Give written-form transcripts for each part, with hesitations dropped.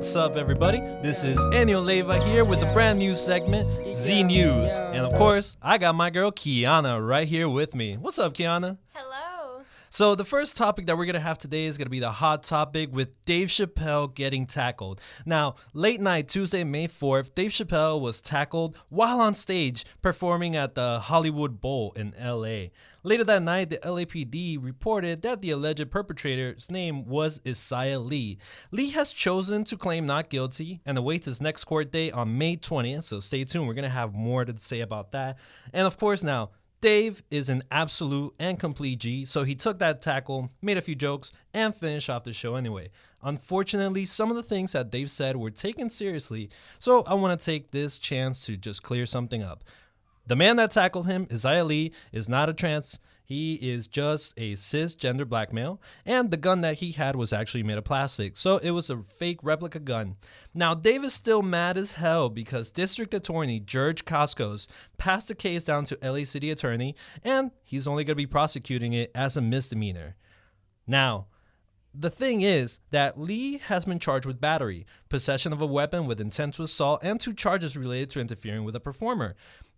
What's up, everybody? This is Enio Leyva here with a brand new segment, Z News. And of course, I got my girl Kiana right here with me. What's up, Kiana? Hello. So the first topic that we're going to have today is going to be the hot topic with Dave Chappelle getting tackled. Now, late night Tuesday, May 4th, Dave Chappelle was tackled while on stage performing at the Hollywood Bowl in LA. Later that night, the LAPD reported that the alleged perpetrator's name was Isaiah Lee. Lee has chosen to claim not guilty and awaits his next court date on May 20th, so stay tuned. We're going to have more to say about that. And of course now, Dave is an absolute and complete G, so he took that tackle, made a few jokes, and finished off the show anyway. Unfortunately, some of the things that Dave said were taken seriously, so I want to take this chance to just clear something up. The man that tackled him, Isaiah Lee, is not a trans. He is just a cisgender black male, and the gun that he had was actually made of plastic, so it was a fake replica gun. Now, Dave is still mad as hell because District Attorney George Coscos passed the case down to LA City Attorney, and he's only going to be prosecuting it as a misdemeanor. Now, the thing is that Lee has been charged with battery, possession of a weapon with intent to assault, and 2 charges related to interfering with a performer.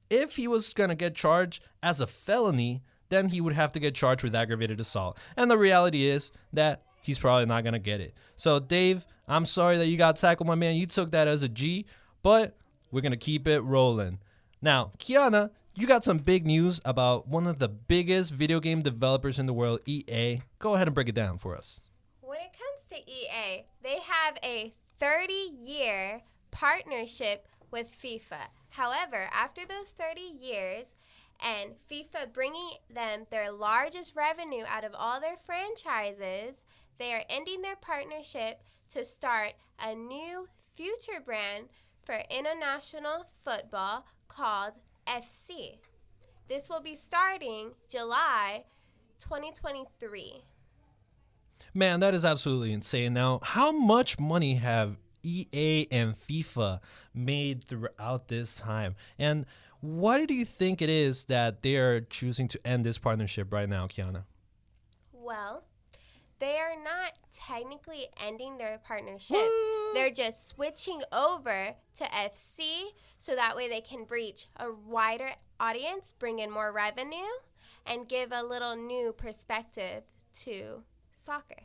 If he was going to get charged as a felony, then he would have to get charged with aggravated assault. And the reality is that he's probably not going to get it. So, Dave, I'm sorry that you got tackled, my man. You took that as a G, but we're going to keep it rolling. Now, Kiana, you got some big news about one of the biggest video game developers in the world, EA. Go ahead and break it down for us. When it comes to EA, they have a 30-year partnership with FIFA. However, after those 30 years and FIFA bringing them their largest revenue out of all their franchises, they are ending their partnership to start a new future brand for international football called FC. This will be starting July 2023. Man, that is absolutely insane. Now, how much money have EA and FIFA made throughout this time? And why do you think it is that they are choosing to end this partnership right now, Kiana? Well, they are not technically ending their partnership. What? They're just switching over to FC so that way they can reach a wider audience, bring in more revenue, and give a little new perspective to soccer.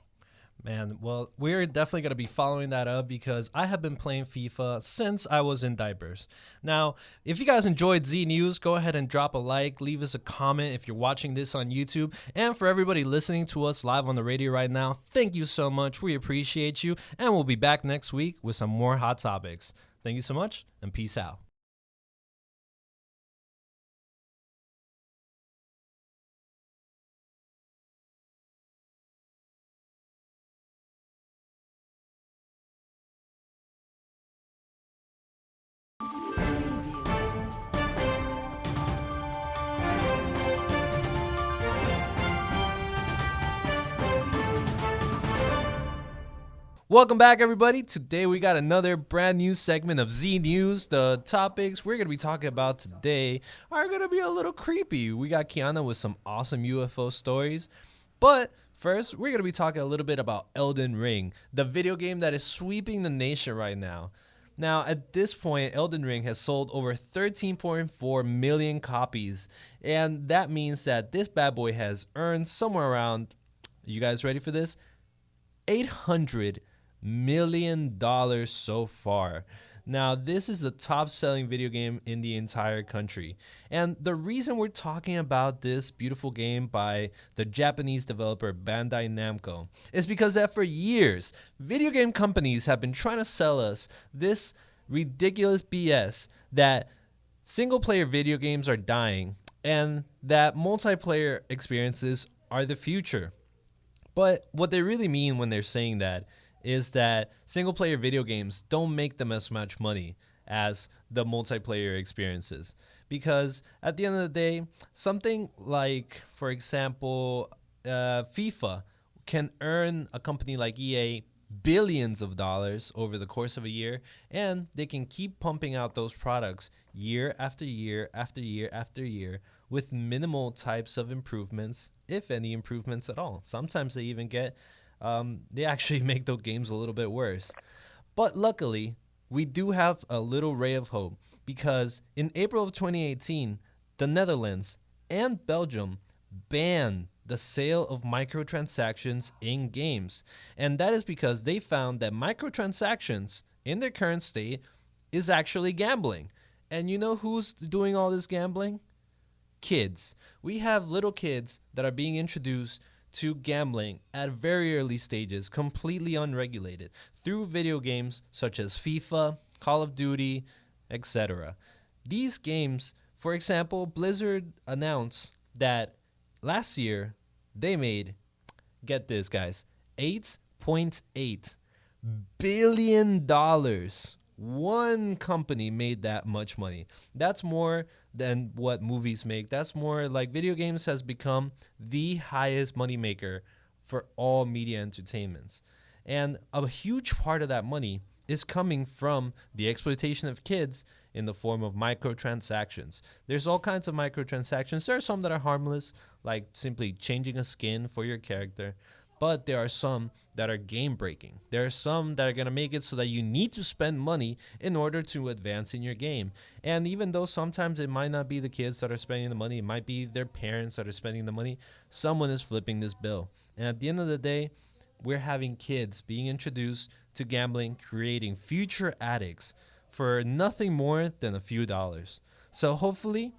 Man, well, we're definitely going to be following that up because I have been playing FIFA since I was in diapers. Now, if you guys enjoyed Z News, go ahead and drop a like, leave us a comment if you're watching this on YouTube. And for everybody listening to us live on the radio right now, thank you so much. We appreciate you. And we'll be back next week with some more hot topics. Thank you so much and peace out. Welcome back, everybody. Today we got another brand new segment of Z News. The topics we're going to be talking about today are going to be a little creepy. We got Kiana with some awesome UFO stories. But first, we're going to be talking a little bit about Elden Ring, the video game that is sweeping the nation right now. Now, at this point, Elden Ring has sold over 13.4 million copies. And that means that this bad boy has earned somewhere around, you guys ready for this? $800 million so far. Now, this is the top selling video game in the entire country. And the reason we're talking about this beautiful game by the Japanese developer Bandai Namco is because that for years, video game companies have been trying to sell us this ridiculous BS that single player video games are dying and that multiplayer experiences are the future. But what they really mean when they're saying that is that single-player video games don't make them as much money as the multiplayer experiences. Because at the end of the day, something like, for example, FIFA can earn a company like EA billions of dollars over the course of a year, and they can keep pumping out those products year after year after year after year with minimal types of improvements, if any improvements at all. Sometimes they even get, they actually make those games a little bit worse. But luckily, we do have a little ray of hope because in April of 2018, the Netherlands and Belgium banned the sale of microtransactions in games. And that is because they found that microtransactions in their current state is actually gambling. And you know who's doing all this gambling? Kids. We have little kids that are being introduced to gambling at very early stages, completely unregulated, through video games such as FIFA, Call of Duty, etc. These games, for example, Blizzard announced that last year they made, get this guys, $8.8 billion. One company made that much money. That's more than what movies make. That's more like video games has become the highest money maker for all media entertainments. And a huge part of that money is coming from the exploitation of kids in the form of microtransactions. There's all kinds of microtransactions. There are some that are harmless, like simply changing a skin for your character. But there are some that are game breaking. There are some that are going to make it so that you need to spend money in order to advance in your game. And even though sometimes it might not be the kids that are spending the money, it might be their parents that are spending the money, someone is flipping this bill. And at the end of the day, we're having kids being introduced to gambling, creating future addicts for nothing more than a few dollars. So hopefully,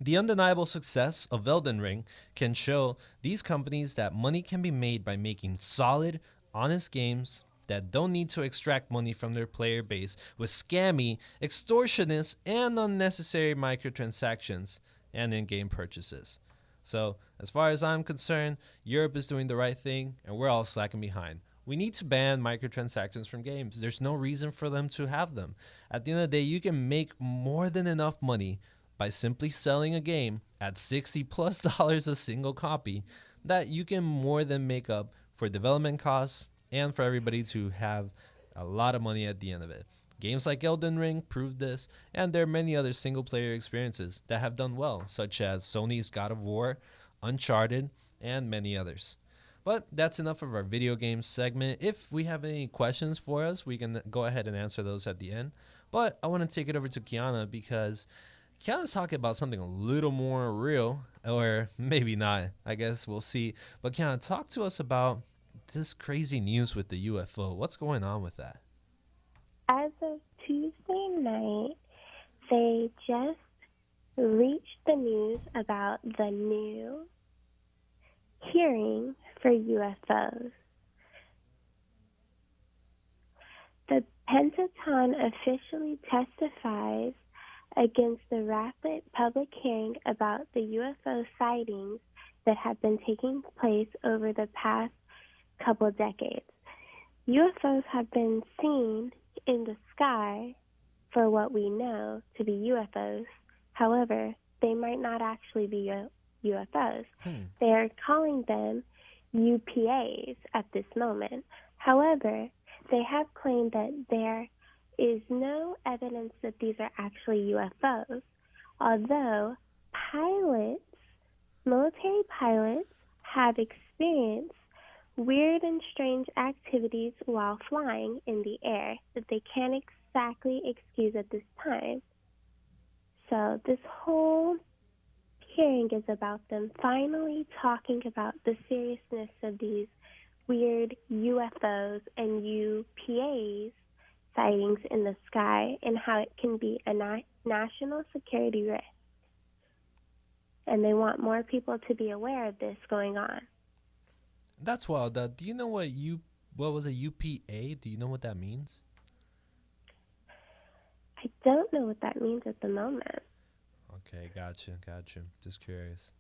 the undeniable success of Elden Ring can show these companies that money can be made by making solid, honest games that don't need to extract money from their player base with scammy, extortionist, and unnecessary microtransactions and in-game purchases. So, as far as I'm concerned, Europe is doing the right thing and we're all slacking behind. We need to ban microtransactions from games. There's no reason for them to have them. At the end of the day, you can make more than enough money by simply selling a game at $60 plus a single copy that you can more than make up for development costs and for everybody to have a lot of money at the end of it. Games like Elden Ring proved this, and there are many other single player experiences that have done well, such as Sony's God of War, Uncharted, and many others. But that's enough of our video games segment. If we have any questions for us, we can go ahead and answer those at the end. But I want to take it over to Kiana because Kiana's talking about something a little more real, or maybe not. I guess we'll see. But Kiana, talk to us about this crazy news with the UFO. What's going on with that? As of Tuesday night, they just reached the news about the new hearing for UFOs. The Pentagon officially testifies against the rapid public hearing about the UFO sightings that have been taking place over the past couple decades. UFOs have been seen in the sky for what we know to be UFOs. However, they might not actually be UFOs. They are calling them UPAs at this moment. However, they have claimed that there is no evidence that these are actually UFOs, although military pilots have experienced weird and strange activities while flying in the air that they can't exactly excuse at this time. So this whole hearing is about them finally talking about the seriousness of these weird UFOs and UPAs sightings in the sky and how it can be a national security risk. And they want more people to be aware of this going on. That's wild. Do you know what was a UPA? Do you know what that means? I don't know what that means at the moment. Okay, gotcha. Just curious.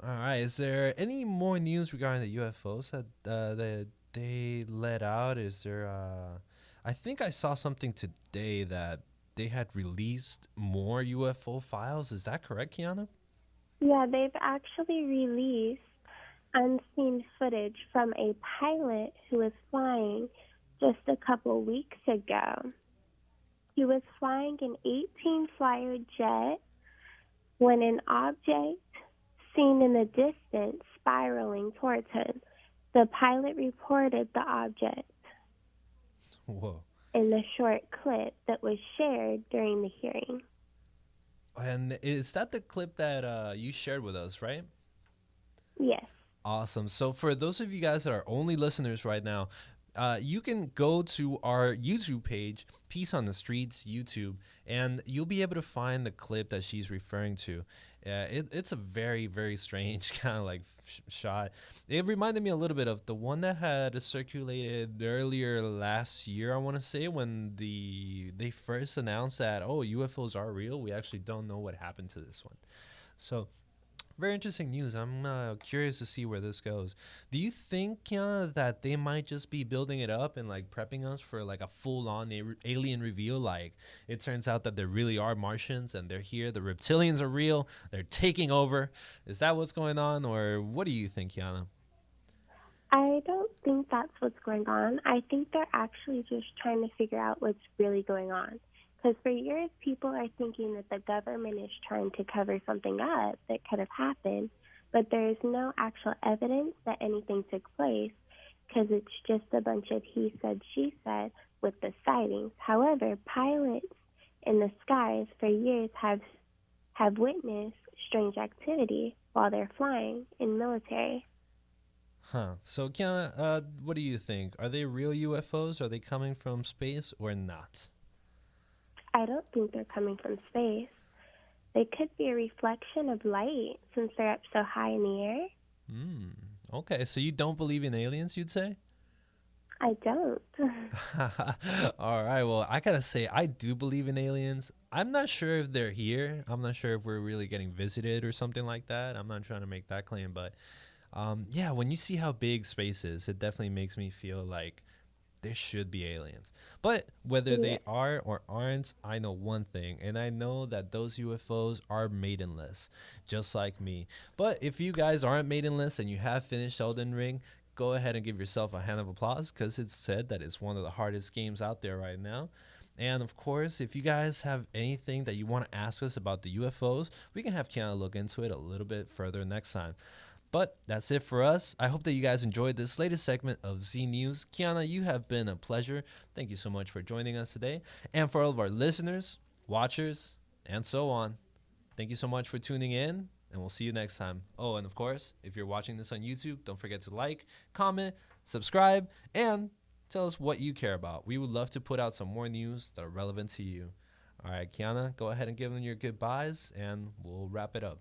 All right, is there any more news regarding the UFOs that they let out? Is there I think I saw something today that they had released more UFO files. Is that correct, Kiana? Yeah, they've actually released unseen footage from a pilot who was flying just a couple weeks ago. He was flying an 18-flyer jet when an object seen in the distance spiraling towards him. The pilot reported the object. Whoa. in the short clip that was shared during the hearing. And is that the clip that you shared with us, right? Yes. Awesome. So for those of you guys that are only listeners right now, you can go to our YouTube page, Peace on the Streets YouTube, and you'll be able to find the clip that she's referring to. It's a very, very strange kind of like shot. It reminded me a little bit of the one that had circulated earlier last year, I want to say, when they first announced that, oh, UFOs are real. We actually don't know what happened to this one. So very interesting news. I'm curious to see where this goes. Do you think that they might just be building it up and like prepping us for like a full-on alien reveal? Like it turns out that there really are Martians and they're here. The reptilians are real. They're taking over. Is that what's going on, or what do you think, Kiana? I don't think that's what's going on. I think they're actually just trying to figure out what's really going on. Because for years, people are thinking that the government is trying to cover something up that could have happened, but there is no actual evidence that anything took place because it's just a bunch of he said, she said with the sightings. However, pilots in the skies for years have witnessed strange activity while they're flying in military. Huh. So, Kiana, what do you think? Are they real UFOs? Are they coming from space or not? I don't think they're coming from space. They could be a reflection of light since they're up so high in the air. Okay, so you don't believe in aliens, you'd say? I don't. All right, well, I gotta say, I do believe in aliens. I'm not sure if they're here. I'm not sure if we're really getting visited or something like that. I'm not trying to make that claim, but yeah, when you see how big space is, it definitely makes me feel like there should be aliens. But whether they are or aren't, I know one thing, and I know that those UFOs are maidenless, just like me. But if you guys aren't maidenless and you have finished Elden Ring, go ahead and give yourself a hand of applause, because it's said that it's one of the hardest games out there right now. And of course, if you guys have anything that you want to ask us about the UFOs, we can have Kiana look into it a little bit further next time. But that's it for us. I hope that you guys enjoyed this latest segment of Z News. Kiana, you have been a pleasure. Thank you so much for joining us today. And for all of our listeners, watchers, and so on, thank you so much for tuning in, and we'll see you next time. Oh, and of course, if you're watching this on YouTube, don't forget to like, comment, subscribe, and tell us what you care about. We would love to put out some more news that are relevant to you. All right, Kiana, go ahead and give them your goodbyes, and we'll wrap it up.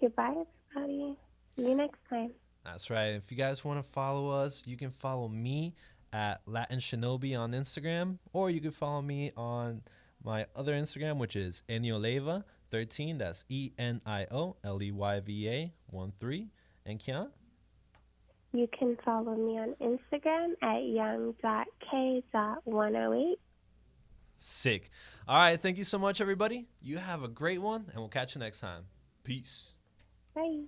Goodbye, everybody. See you next time. That's right. If you guys want to follow us, you can follow me at Latin Shinobi on Instagram, or you can follow me on my other Instagram, which is Enioleva13. That's ENIOLEYVA13. And Kiana? You can follow me on Instagram at young.k.108. Sick. All right. Thank you so much, everybody. You have a great one, and we'll catch you next time. Peace. Bye.